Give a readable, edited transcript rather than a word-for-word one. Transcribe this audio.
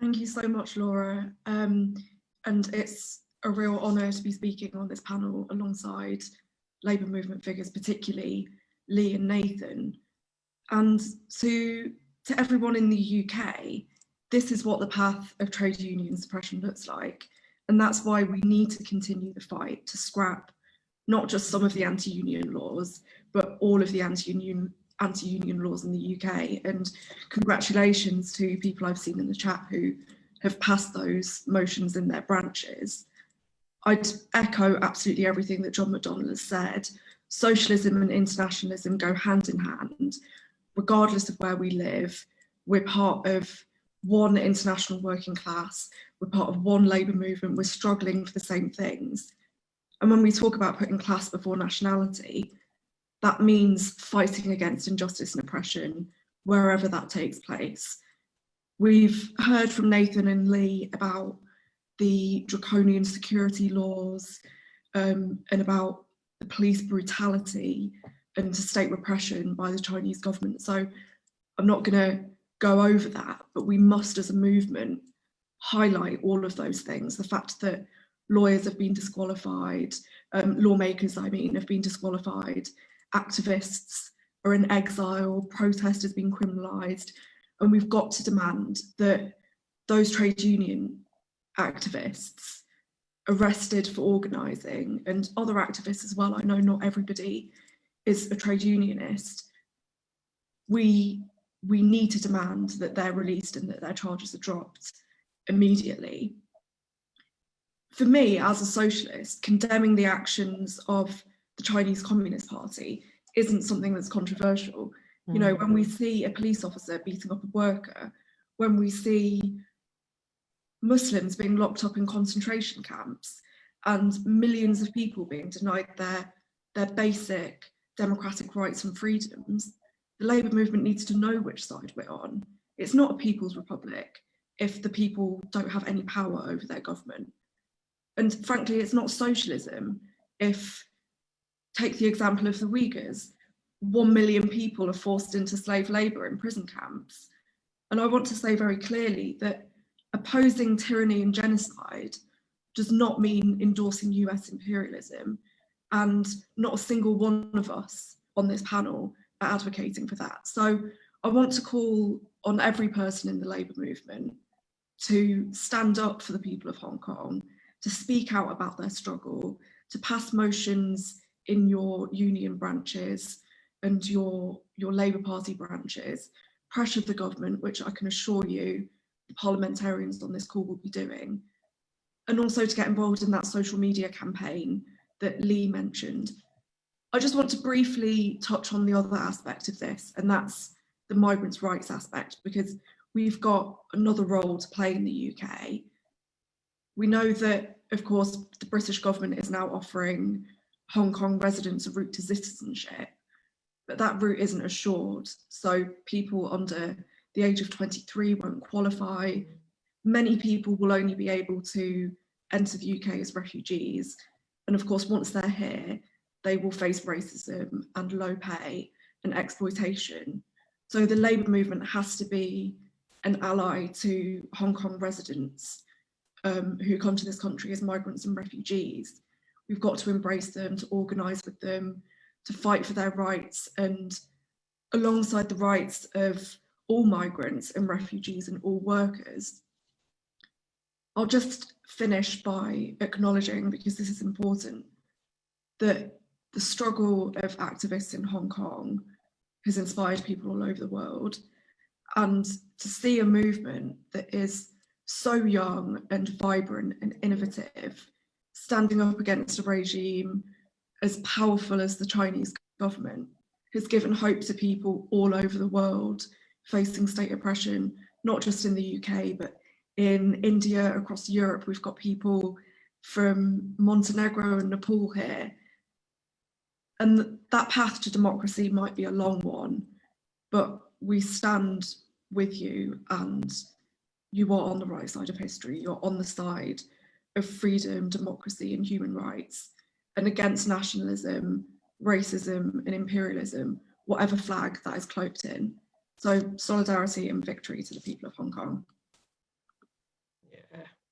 Thank you so much, Laura. And it's a real honour to be speaking on this panel alongside Labour movement figures, particularly Lee and Nathan. And to everyone in the UK, this is what the path of trade union suppression looks like. And that's why we need to continue the fight to scrap not just some of the anti-union laws, but all of the anti-union laws in the UK. And congratulations to people I've seen in the chat who have passed those motions in their branches. I'd echo absolutely everything that John McDonnell has said. Socialism and internationalism go hand in hand, regardless of where we live. We're part of one international working class, we're part of one labour movement, we're struggling for the same things. And when we talk about putting class before nationality, that means fighting against injustice and oppression wherever that takes place. We've heard from Nathan and Lee about the draconian security laws and about the police brutality and state repression by the Chinese government. So I'm not going to go over that, but we must as a movement highlight all of those things. The fact that lawyers have been disqualified, lawmakers, I mean, have been disqualified, activists are in exile, protest has been criminalised, and we've got to demand that those trade union activists arrested for organising, and other activists as well, I know not everybody is a trade unionist, we need to demand that they're released and that their charges are dropped immediately. For me, as a socialist, condemning the actions of the Chinese Communist Party isn't something that's controversial. You know, when we see a police officer beating up a worker, when we see Muslims being locked up in concentration camps and millions of people being denied their basic democratic rights and freedoms, the Labour movement needs to know which side we're on. It's not a people's republic if the people don't have any power over their government. And frankly, it's not socialism if, take the example of the Uyghurs, 1 million people are forced into slave labour in prison camps. And I want to say very clearly that opposing tyranny and genocide does not mean endorsing US imperialism, and not a single one of us on this panel are advocating for that. So I want to call on every person in the Labour movement to stand up for the people of Hong Kong, to speak out about their struggle, to pass motions in your union branches and your Labour Party branches, pressure the government, which I can assure you the parliamentarians on this call will be doing, and also to get involved in that social media campaign that Lee mentioned. I just want to briefly touch on the other aspect of this, and that's the migrants' rights aspect, because we've got another role to play in the UK. We know that, of course, the British government is now offering Hong Kong residents a route to citizenship, but that route isn't assured. So people under the age of 23 won't qualify. Many people will only be able to enter the UK as refugees. And of course, once they're here, they will face racism and low pay and exploitation. So the Labour movement has to be an ally to Hong Kong residents who come to this country as migrants and refugees. We've got to embrace them, to organise with them, to fight for their rights, and alongside the rights of all migrants and refugees and all workers. I'll just finish by acknowledging, because this is important, that the struggle of activists in Hong Kong has inspired people all over the world. And to see a movement that is so young and vibrant and innovative, standing up against a regime as powerful as the Chinese government, has given hope to people all over the world facing state oppression, not just in the UK, but in India, across Europe. We've got people from Montenegro and Nepal here. And that path to democracy might be a long one, but we stand with you, and you are on the right side of history. You're on the side of freedom, democracy, and human rights, and against nationalism, racism, and imperialism, whatever flag that is cloaked in. So solidarity and victory to the people of Hong Kong. a